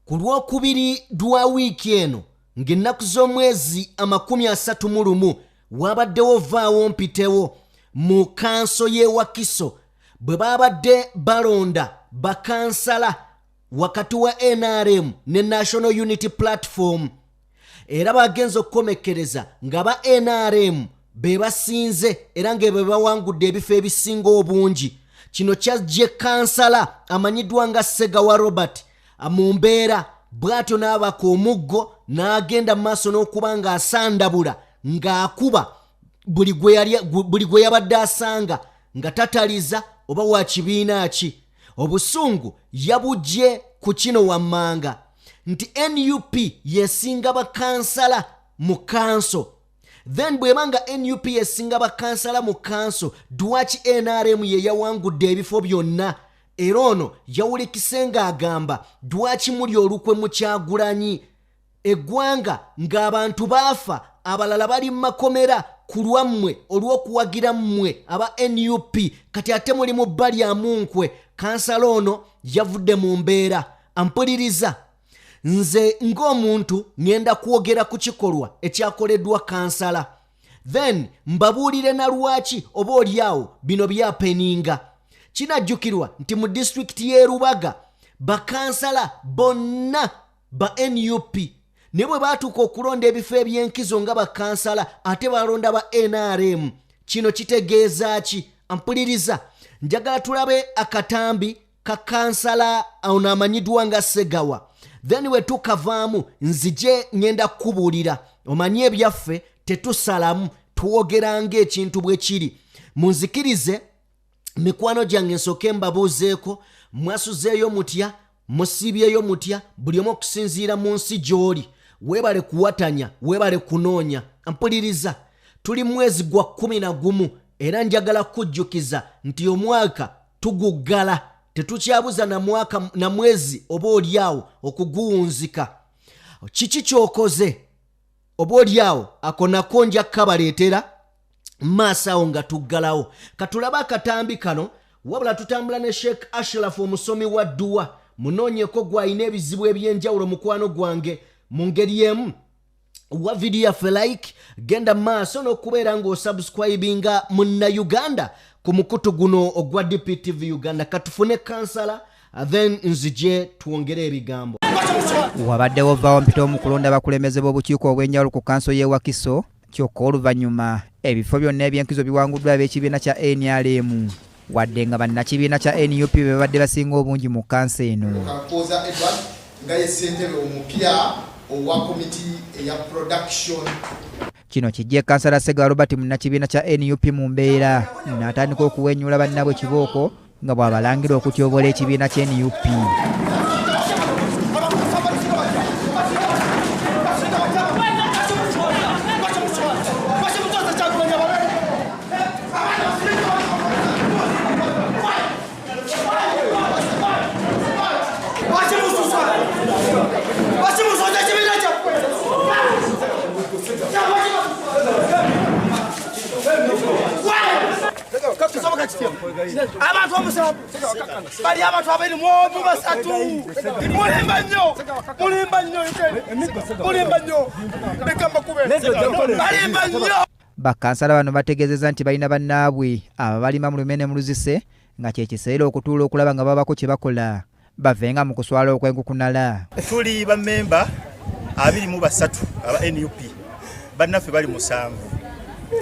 ku Lwokubiri lwa wiiki eno ng'ennaku z'omwezi 31 wabaddewo vaawo mpitewo mu kanso y'e Wakiso bwe babadde balonda bakansala wakati wa NRM ne National Unity Platform era bagenze okukomekereza nga ba NRM be basinze era nga be bawangudde ebifo ebisinga obungi. Kino kyajje kansala amanyiddwa nga Segawa Robert mu mbeera bw'atyo n'abaka omuggo n'agenda mu maaso n'okuba ng'asandabula ng'akuba buli gwe yabadde asanga nga tataliza oba wa kibiina ki. Obusungu yabujje ku kino wammanga nti NUP yesinga bakansala mu kanso. Then bwebanga NUP yesinga bakansala mu kanso, dwaki NRM ye yawangudde ebifo byonna? Era ono yawulikise ng'agamba dwaki muli olukwe mu Kyagulanyi eggwanga ng'abantu baafa abalala bali mu makomera ku lwammwe olw'okuwagira mmwe aba NUP kati ate muli mu balyamu nkwe. Kansala ono yavudde mu mbeera. Ampuliriza, nze ng'omuntu ngenda kwogera ku kikolwa ekyakoleddwa kansala, then mbabuulire na lwaki oba oliawo bino byapeninga. Kinajjukirwa nti mu disitulikiti y'e Rubaga bakansala bonna ba NUP ne bwe baatuuka okulonda ebifo eby'enkizo nga bakansala ate balonda ba NRM. Kino kitegeeza ki? Ampuliriza, njagala tulabe akatambi ka kansala ono amanyiddwa nga Segawa, then we tukavaamu nzije ngenda kukubuulira omanye ebyaffe tetusalamu tuwogera ng'ekintu bwe kiri. Munzikirize mikwano gyange nsooke mbabuuzeeko, mwasuzeeyo mutya, musibyeyo mutya, buli omu okusinziira mu nsi gy'oli. Weebale kuwatanya, weebale kunoonya. Mpuliriza, tuli mwezi gwa 11 era njagala kujjukiza nti omwaka tuguggala, tetukyabuza na mwezi oba oliawo okuguwunzika. Kiki kyokoze? Oba oliawo ako nako nja kabaleetera maaso awo nga tuggalawo. Katulaba akatambi kano, wabula tutambula ne Sheikh Ashraf omusomi wa dduwa. Munoonyeko gw'alina ebizibu eby'enjawulo mukwano gwange mu ngeri emu. Wa video yaffe like, genda maaso n'okubeera ng'osubscribinga Munnayuganda ku mukutu guno ogwa DPTV Uganda. Katufune kansala, then nzije tuwongere ebigambo. Wabaddewo vaawo mpitewo mu kulonda abakulembeze b'obukiiko obw'enjawulo ku kanso y'e Wakiso, kyokka oluvannyuma ebifo byonna eby'enkizo biwanguddwa ab'ekibiina kya NRM wadde nga bannakibiina kya NUP be babadde basinga obungi mu kanso eno. Nga ye ssentebe omupya owa komiti eya production. Kino kijje kansala Segawa Robert munnakibiina kya NUP mu mbeera n'atandika okuwenyula bannabwe kibooko nga bw'abalangira okutyobola ekibiina kya NUP. Bakansala bano bategeezezza nti balina bannaabwe ababalima mu Lumene mu Luzise nga kye kiseera okutuula okulaba nga babako kye bakola bavenga mu kuswala okwenkukunala. Tuli bammemba 23 aba NUP, bannaffe bali 7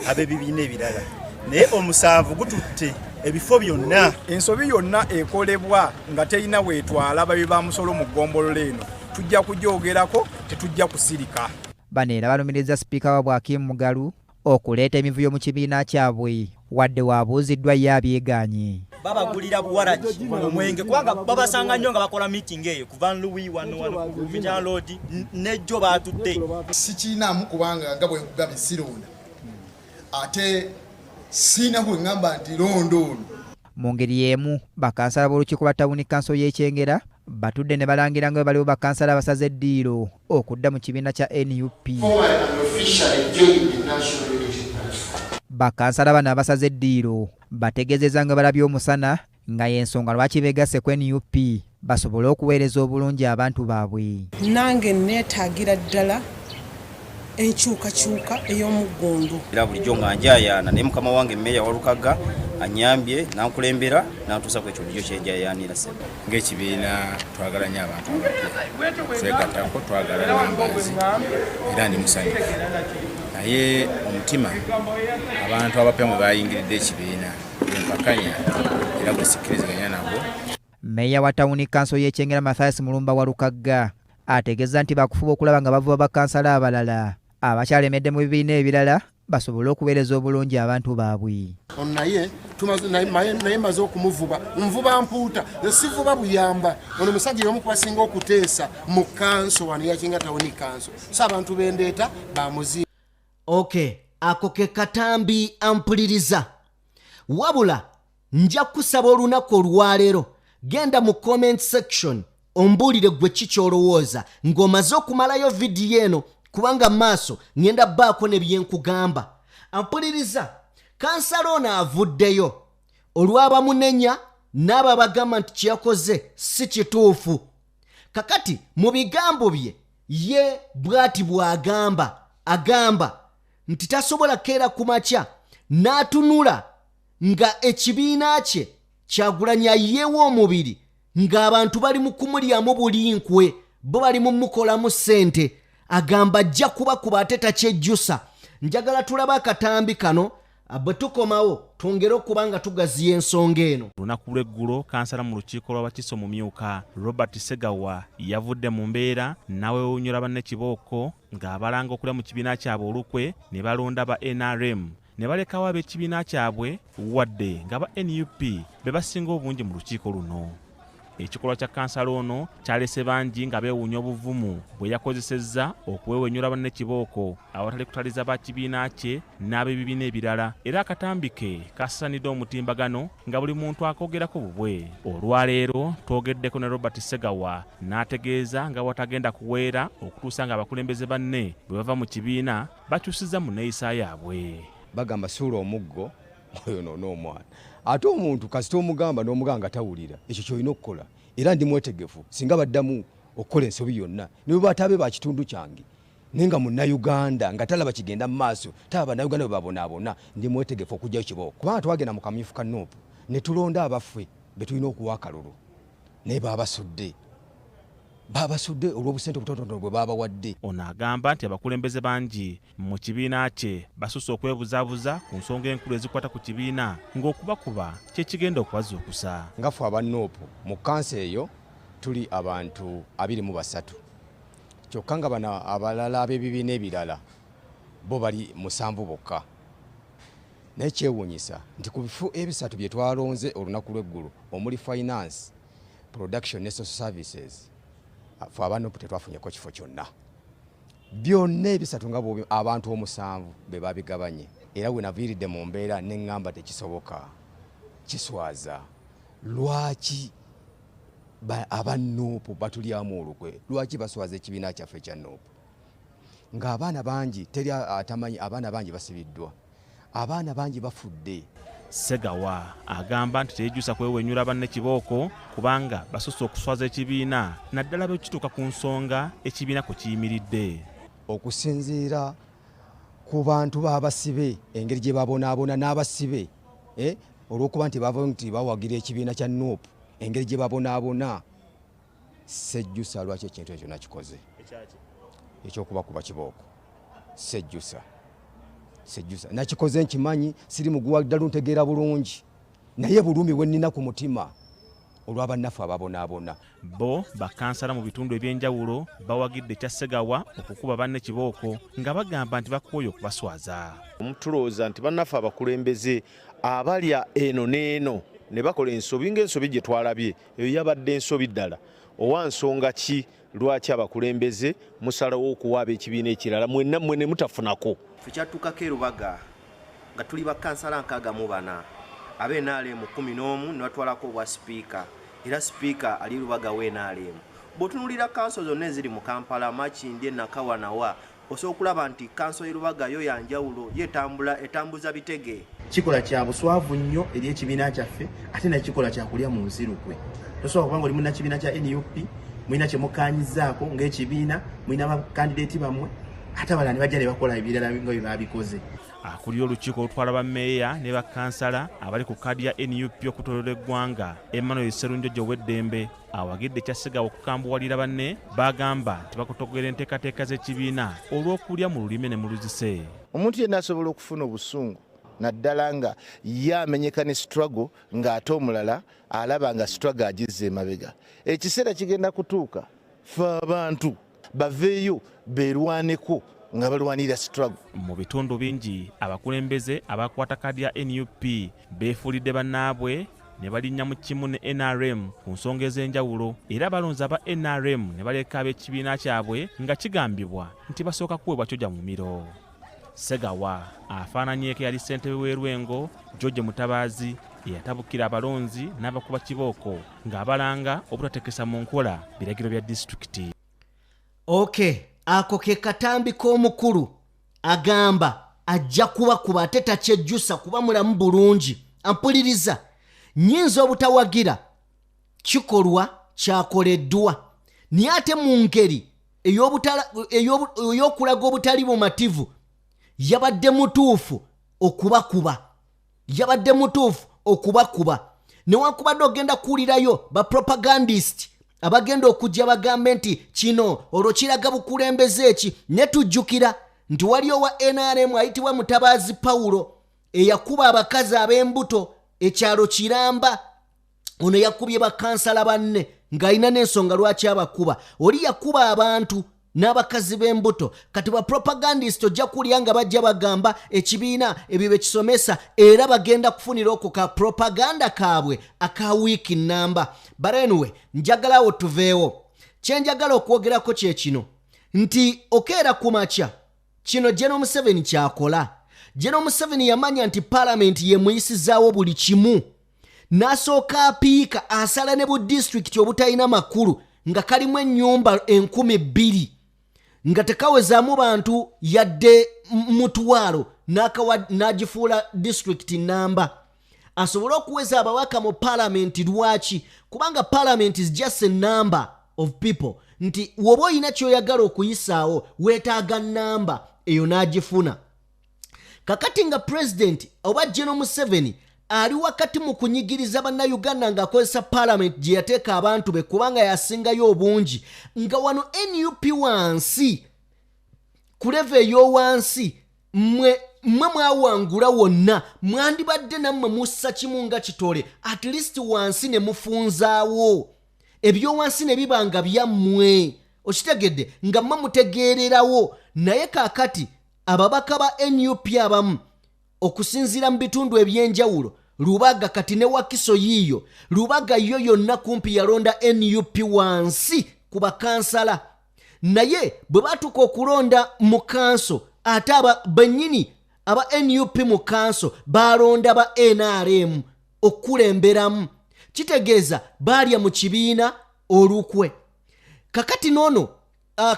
ab'ebibiina ebirala, naye omusanvu gututte ebifo byonna. Ensobi yonna ekolebwa nga teyina weetwala babi ba musolo mu ggombolola eno tujja kujoogerako, tetujja kusirika. Bano era balumiriza sipiika wa Bwakimu Mugalu okuleeta emivuyo mu kibiina kyabwe wadde waabuuziddwa ye abyegaanye. Babagulira buwaraki omwenge kubanga babasanga nnyo nga bakola meeting eyo kuva Louis wano ku Vijan Road nejjo baatudde. Sikiinaamu kubanga nga bwe nkugambye sironda ate siina bwe ngamba nti londo. Mu ngeri y'emu bakansala b'olukiiko lwa tawuni kanso y'Ekyengera batudde ne balangira nga baliwo bakansala abasaze eddiiro okudda mu kibiina kya NUP. Bakansala bano abasaze eddiiro bategeezezza nga balabye omusana nga y'ensonga lwaki beegasse ku NUP basobole okuweereza obulungi abantu baabwe. Nange neetaagira ddala enkyukakyuka ey'omuggondo. Era bulijjo nga njayaana naye mukama wange mmeeya Walukaga anyambye n'ankulembera n'antuusa ku ekyo bulijjo kyenjayaanira ssebo. Ng'ekibiina twagala nnyo abantu abapya, twegattako twagala nambazi era ndi musanyufu. Naye omutima abantu abapya mwe bayingiridde ekibiina empakanya era bwe sikkiriziganya nabo. Mmeeya wa tawuni kanso y'Ekyengera Mathias Mulumba Walukaga ategeeza nti bakufuba okulaba nga bavuba bakansala abalala abakyalemedde mu bibiina ebirala basobole okuweereza obulungi abantu baabwe. Naye maze okumuvuba nvuba mpuuta sivuba buyamba. Ono musajja y'omu ku basinga okuteesa mu kanso wano y'Ekyenga tawuni kanso, so abantu bendeeta bamuzi. Okay, ako ke katambi ampuliriza. Wabula nja kusaba olunaku olwaleero genda mu comment section ombuulire gwe kikyolowooza ng'omaze okumalayo vidiyo eno, kubanga maaso ngenda baako ne byenkugamba. Ampuliriza, kansala ono avuddeyo olw'abamunenya n'abo bagamba nti Kyakozze si kituufu. Kakati mu bigambo bye ye bw'ati bw'agamba, agamba nti tasobola keera ku makya n'atunula nga ekibiina kye Kyagulanyi ayeewo omubiri ng'abantu bali mu kumulyamu bulinkwe, bo bali mu mukolamu ssente. Agamba ajja kubakuba ate takyejjusa. Njagala tulaba akatambi kano bwe tukomawo twongere okuba nga tugaziya ensonga eno. Lunaku lw'eggulo kansala mu lukiiko lwa Wakiso mumyuka Robert Segawa yavudde mu mbeera n'aweewuunyula banne Kibooko ng'abalanga okulya mu kibiina kyabwe olukwe ne balonda ba NRM ne balekawo ab'ekibiina kyabwe wadde nga ba NUP be basinga obungi mu lukiiko luno. Ekikolwa kya kansala ono kyalese bangi nga beewuunya obuvumu bwe yakozesezza okuwewenyula banne Kibooko awatali kutaliza ba kibiina kye n'ab'ebibiina ebirala, era akatambi ke kasasanidde omutimbagano nga buli muntu akogerako bubwe. Olwaleero twogeddeko ne Robert Segawa n'ategeeza nga watagenda kuweera okutuusa nga abakulembeze banne bwe bava mu kibiina bakyusiza mu nneeyisa yaabwe. Bagamba suula omuggo oyo n'omwana. Ate omuntu kasita omugamba n'omuganga tawulira, ekyo ky'olina okukola. Era ndi mwetegefu singa baddamu okukola ensobi yonna ne bwe bataabe ba kitundu kyange nenga Munnayuganda nga talaba kigenda mu maaso talaba Bannayuganda bwe babonaabona, ndi mwetegefu okujjayo Kibooko. Kubanga twagenda mu kamyufu ka Nuupu ne tulonda abaffe be tulina okuwa akalulu naye babasudde olw'obusente obutonotono bwe babawadde. Ono agamba nti abakulembeze bangi mu kibiina kye basusse okwebuzaabuza ku nsonga enkulu ezikwata ku kibiina ng'okubakuba kye kigenda okubazuukusa. Nga ffe aba Nuupu mu kansa eyo tuli abantu 23 kyokka nga bano abalala ab'ebibiina ebirala bo bali 7 bokka. Naye kyewuunyisa nti ku bifo ebisatu bye twalonze olunaku lw'eggulo omuli finance, production ne social services, ffe aba Nuupu tetwafunyeko kifo kyonna. Byonna ebisatu nga abantu 7 be babigabanye. Era we naviiridde mu mbeera ne ŋŋamba tekisoboka, kiswaza. Lwaki aba Nuupu batulyamu olukwe? Lwaki baswaza ekibiina kyaffe kya Nuupu? Ng'abaana bangi teri atamanyi, abaana bangi basibiddwa, abaana bangi bafudde. Segawa agamba nti teyejjusa kwewenyula banne Kibooko kubanga basusse okuswaza ekibiina naddala bwe kituuka ku nsonga ekibiina kwe kiyimiridde. Okusinziira ku bantu b'abasibe, engeri gye babonaabona n'abasibe olw'okuba nti bawagira ekibiina kya Nuupu, engeri gye babonaabona, sejjusa lwaki ekintu ekyo nakikoze ekyokubakuba Kibooko. Sejjusa nakikoze nkimanyi, siri muguwa ddala ntegeera bulungi, naye bulumi bwe nnina ku mutima olw'abannaffe ababonaabona. Bo bakansala mu bitundu eby'enjawulo bawagidde kya Segawa okukuba banne Kibooko nga bagamba nti bakooye okubaswaza. Tulowooza nti bannaffe abakulembeze abalya eno n'eno ne bakola ensobi ng'ensobi gye twalabye, eyo yabadde ensobi ddala. Owa nsonga ki lwaki abakulembeze musalawo okuwaaba ekibiina ekirala mwenna mmwe ne mutafunako? Tukyatuukako e Lubaga nga tuli bakansala 64 ab'NRM 11 ne batwalako obwa sipiika, era sipiika ali Lubaga w'NRM. Bw'otunuulira kanso zonna eziri mu Kampala, Makindye, Nakawanawa, osobola okulaba nti kanso y'Erubaga yo yanjawulo etambuza bitege. Kikola kya buswavu nnyo eri ekibiina kyaffe ate nakikola kyakulya mu nzirukwe. Tosobola kubanga oli munnakibiina kya NUP mulina kye mukaanyizaako ng'ekibiina mulina bakandideeti bammwe ate abalala ne bajja ne bakola ebirala nga bye baabikoze. Akulira olukiiko olutwala bammeeya ne bakansala abali ku kaadi ya NUP okutolola eggwanga Emmanuel Sserunjojo ow'eddembe awagidde kya Ssegawa okukambuwalira banne bagamba nti bakutogera enteekateeka z'ekibiina olw'okulya mu lulime ne mu luzise. Omuntu yenna asobola okufuna obusungu naddala nga ye amenyeka ne struggle ng'ate omulala alaba nga struggle agizze emabega. Ekiseera kigenda kutuuka ffe abantu baveeyo beerwaneko nga balwanira struggle. Mu bitundu bingi abakulembeze abakwata kaadi ya NUP beefuulidde bannaabwe ne balinnya mu kimu ne NRM ku nsonga ez'enjawulo era balonzi aba NRM ne baleka ab'ekibiina kyabwe nga kigambibwa nti basooka kuweebwa kyoja mu miro. Ssegawa afaananyeeko yali ssentebe w'e George Mutabaazi eyatabukira abalonzi n'abakuba kibooko ng'abalanga obutatekesa mu nkola biragiro bya disitulikiti. Ako ke katambi k'omukulu agamba ajja kubakuba ate takyejjusa kuba mulamu bulungi. Ampuliriza, nnyinza obutawagira kikolwa kyakoleddwa naye ate mu ngeri ey'okulaga obutali bumativu yabadde mutuufu okubakuba newankubadde ogenda kuwulirayo bapropagandist abagenda okujja bagambe nti kino olwo kiraga bukulembeze eki. Ne tujjukira nti waliyo wa NRM ayitibwa Mutabaazi Pawulo eyakuba abakazi ab'embuto ekyalo Kiramba. Ono yakubye bakansala banne ng'alina n'ensonga lwaki abakuba. Oli yakuba abantu n'abakazi b'embuto. Kati ba propagandist ojja kulya nga bajja bagamba ekibiina ebyo bye kisomesa era bagenda kufunira okwo ka propaganda kaabwe aka wiiki nnamba. Barenwe njagalawo tuveewo. Kye njagala okwogerako kye kino nti okeera ku makya kino Gen.M7 kyakola. Gen.M7 yamanya nti palamenti ye muyisizaawo buli kimu n'asooka apiika asala ne bu disitulikiti obutalina makulu nga kalimu ennyumba 2,000 nga tekawezaamu bantu yadde mutwalo n'agifuula disitulikiti nnamba asobole okuweza abawaka mu palamenti. Lwaki? Kubanga palamenti is just a number of people. Nti woba olina kyoyagala okuyisaawo weetaaga nnamba eyo n'agifuna. Kakati nga president oba Gen.M7 ali wakati mu kunyigiriza bannayuganda ng'akozesa palamenti gye yateeka abantu be kubanga yasingayo obungi nga wano NUP wansi ku leve ey'owansi mmwe mwawangula wonna mwandibadde nammwe mussa kimu nga kitole at least wansi ne mufunzaawo ebyowansi ne biba nga byammwe. Okitegedde nga mmwe mutegeererawo. Naye kaakati ababaka ba NUP abamu okusinziira mu bitundu ebyenjawulo Lubaga kati ne Wakiso yiyo Lubaga yo yonna kumpi yalonda NUP wansi ku bakansala. Naye bwe batuuka okulonda mu kanso ate bennyini aba NUP mu kanso balonda ba NRM okulemberamu. Kitegeeza balya mu kibiina olukwe. Kakati noono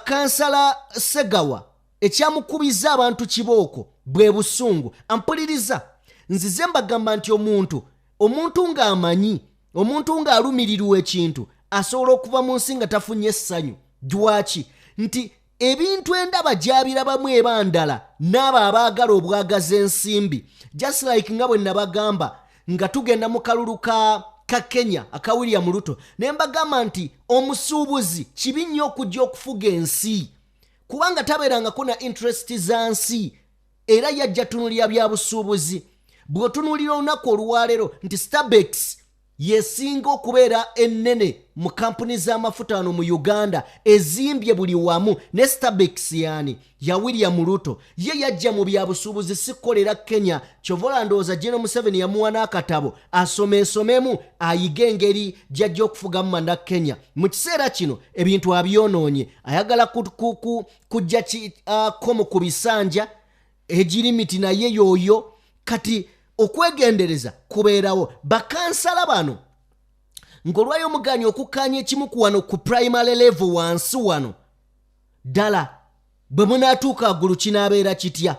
kansala Ssegawa ekyamukubiza abantu kibooko bwe busungu. Ampuliriza, nzize mbagamba nti omuntu ng'amanyi, omuntu ng'alumirirwa ekintu asobola okuva mu nsi nga tafunye essanyu. Lwaki? Nti ebintu endaba gy'abirabamu eba ndala n'abo abaagala obwagaza ensimbi. Just like nga bwe nabagamba nga tugenda mu kalulu ka Kenya aka William Ruto ne mbagamba nti omusuubuzi kibi nnyo okujja okufuga ensi kubanga tabeerangako na interest za nsi era yajja tunulira bya busuubuzi. Bw'otunuulira olunaku olwaleero nti Starbucks yesinga okubeera ennene mu kampuni z'amafuta wano mu Uganda ezimbye buli wamu ne Starbucks yani ya William Ruto ye yajja mu bya busuubuzi sikolera Kenya. Kyovola ndowooza Gen.M7 yamuwa n'akatabo asomemu ayiga engeri gy'ajja okufugamu manda Kenya. Mu kiseera kino ebintu abyonoonye ayagala kujja komo ku bisanja egirimiti naye yooyo. Kati okwegendereza kubeerawo bakansala bano ng'olwayo omuganyi okukkaanya ekimu ku wano ku primary level wansi wano ddala bwe munaatuuka agulu kinaabeera kitya.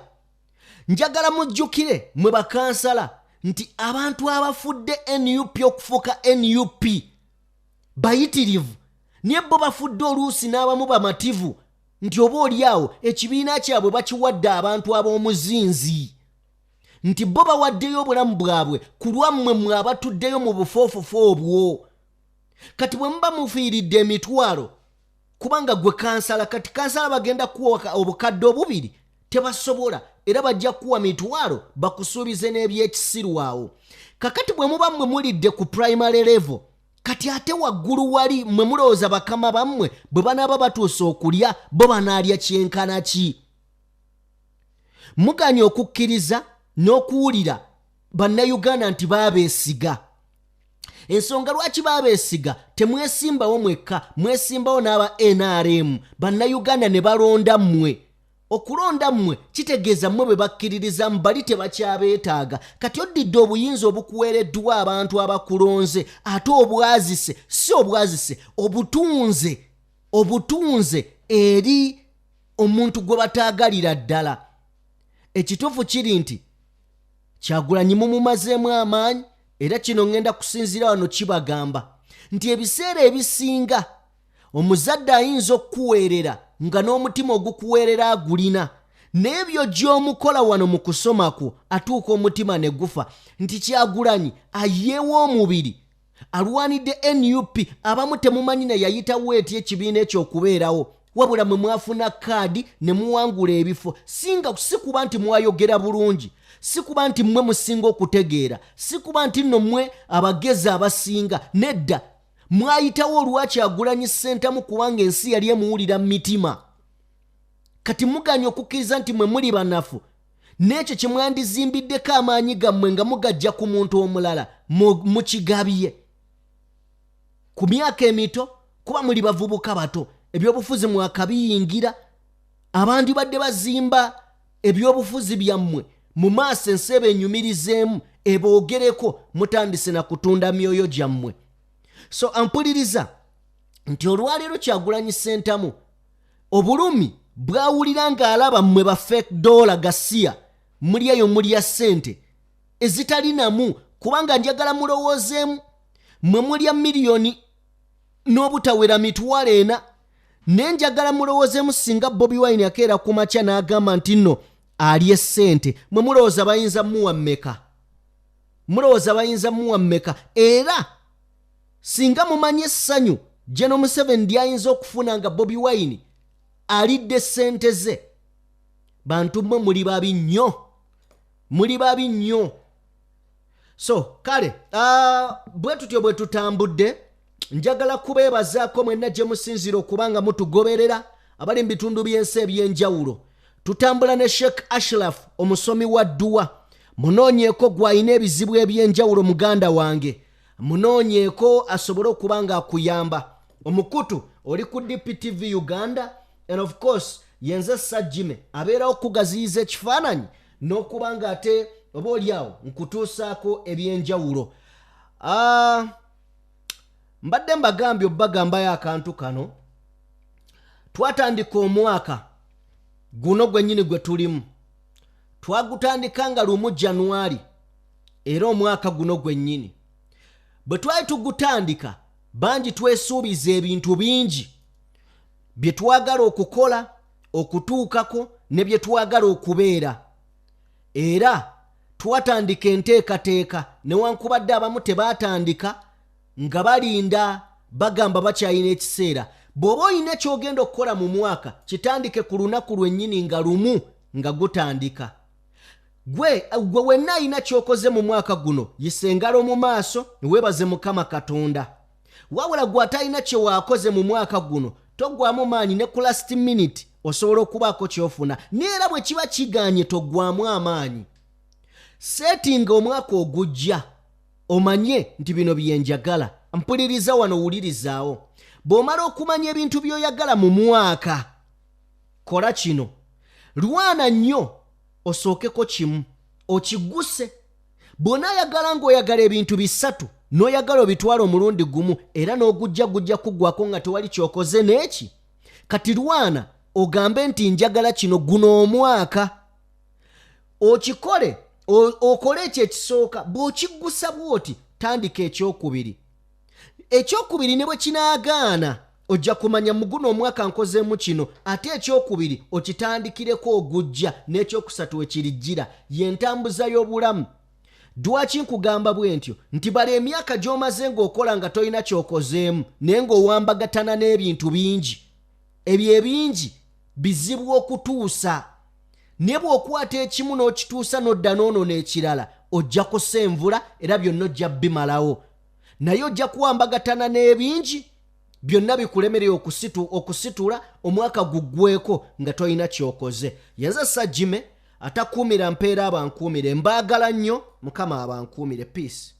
Njagala mujjukire mwe bakansala nti abantu abafudde NUP okufuuka NUP bayitirivu naye bo bafudde oluusi n'abamu bamativu nti oba oliawo ekibiina kyabwe bakiwadde abantu ab'omuzinzi nti bo bawaddeyo obulamu bwabwe ku lwammwe mwe abatuddeyo mu bufoofufu obwo. Kati bwe muba mufiiridde emitwalo kubanga gwe kansala kati kansala bagenda kuwa obukadde obubiri tebasobola era bajja kuwa mitwalo bakusuubize n'ebyekisirwawo. Kakati bwe muba mmwe mulidde ku primary level kati ate waggulu wali mmwe mulowooza bakama bammwe bwe banaaba batuusa okulya bo banaalya kyenkana ki? Muganya okukkiriza n'okuwulira bannayuganda nti baabeesiga. Ensonga lwaki baabeesiga temwesimbawo mwekka, mwesimbawo n'aba NRM bannayuganda ne balonda mmwe. Okulonda mmwe kitegeeza mmwe bwe bakkiririza bali tebakyabeetaaga. Kati oddidde obuyinza obukuweereddwa abantu abakulonze ate obwazise si obwazise obutunze eri omuntu gwe bataagalira ddala. Ekituufu kiri nti Kyagulanyi mumumazeemu amaanyi era kino ngenda kusinziira wano kibagamba nti ebiseera ebisinga omuzadde ayinza okukuweerera nga n'omutima ogukuweerera agulina n'ebyo gy'omukola wano mu kusoma kwo atuuka omutima ne gufa nti Kyagulanyi ayeewo omubiri alwanidde NUP abamu temumanyi na yayitawo eti ekibiina ekyokubeerawo wabula mwe mwafuna kaadi ne muwangula ebifo si kuba nti mwayogera bulungi si kuba nti mmwe musinga okutegeera si kuba nti nno mmwe abagezi abasinga nedda mwayitawo olwa Kyagulanyi Ssentamu kubanga ensi yali emuwulira mu mitima. Kati muganya okukkiriza nti mwe muli banafu n'ekyo kye mwandizimbiddeko amaanyi gammwe nga mugajja ku muntu omulala mukigabye ku myaka emito kuba muli bavubuka bato ebyobufuzi mwakabiyingira abandi badde bazimba ebyobufuzi byammwe mu maaso ensi ebenyumirizeemu eboogereko mutandise na kutunda myoyo gyammwe. So ampuliriza nti olwaleero Kyagulanyi Ssentamu obulumi bwawulira ng'alaba mmwe ba fake dollar gasiya mulyayo mulya ssente ezitali namu kubanga njagala mulowoozeemu mmwe mulya miliyoni n'obutawera mitwalo 4 nenjagala mulowoozeemu singa Bobi Wine akeera ku makya n'agamba nti nno alye ssente mwe mulowooza bayinza muwa mmeka era singa mumanye essanyu Gen.M7 lyayinza okufuna nga Bobi Wine alidde ssente ze bantu mmwe muli babi nnyo. So kale bwe tutyo bwe tutambudde njagala kubeebazaako mwenna gye musinzira okubanga mutugoberera abali mu bitundu by'ensi eby'enjawulo. Tutambula ne Sheikh Ashraf omusomi wa dduwa munoonyeeko gw'alina ebizibu eby'enjawulo muganda wange munoonyeeko asobole okuba nga akuyamba. Omukutu oli ku DPTV Uganda and of course yenze Sajjime abeerawo okugaziyiza ekifaananyi n'okuba nga ate oba oliawo nkutuusaako eby'enjawulo. Mbadde mbagambye obbagambayo akantu kano twatandika omwaka guno gwennyini gwe tulimu twagutandika nga 1 January era omwaka guno gwennyini bwe twali tugutandika bangi twesuubiza ebintu bingi bye twagala okukola okutuukako ne bye twagala okubeera era twatandika enteekateeka newankubadde abamu tebaatandika nga balinda bagamba bakyalina ekiseera. Bw'oba olina ky'ogenda okukola mu mwaka kitandike ku lunaku lwennyini nga lumu nga gutandika. Gwe wenna alina ky'okoze mu mwaka guno yisa engalo mu maaso weebaze Mukama Katonda. Wabula gwe atalina kye waakoze mu mwaka guno toggwamu maanyi ne ku last minute osobola okubaako ky'ofuna neera bwe kiba kigaanye toggwamu amaanyi. Seetinga omwaka ogujja omanye nti bino byenjagala mpuliriza wano owulirizaawo. Bw'omala okumanya ebintu by'oyagala mu mwaka kola kino lwana nnyo osookeko kimu okiguse. Bw'onaayagala ng'oyagala ebintu 3 n'oyagala obitwala omulundi gumu era n'ogujja gujja kuggwako nga tewali kyokoze n'eki. Kati lwana ogambe nti njagala kino guno omwaka okikole okole ekyo ekisooka bw'okiggusa bw'oti tandika ekyokubiri ne bwe kinaagaana ojja kumanya mu guno omwaka nkozeemu kino ate ekyokubiri okitandikireko ogujja n'ekyokusatu wekirijjira y'entambuza y'obulamu. Dwaki nkugamba bwe ntyo nti bala emyaka gy'omaze ng'okola nga tolina ky'okozeemu naye ng'owambagatana n'ebintu bingi ebyo ebingi bizibu okutuusa ne bw'okwata ekimu n'okituusa n'odda n'ono n'ekirala ojja kussa envula era byonna ojja bimalawo naye ojja kuwambagatana n'ebingi byonna bikulemerera okusitula omwaka guggweko nga tolina ky'okoze. Yanze Sajjime atakuumira mpeera abankuumire mbaagala nnyo Mukama abankuumire. Peace.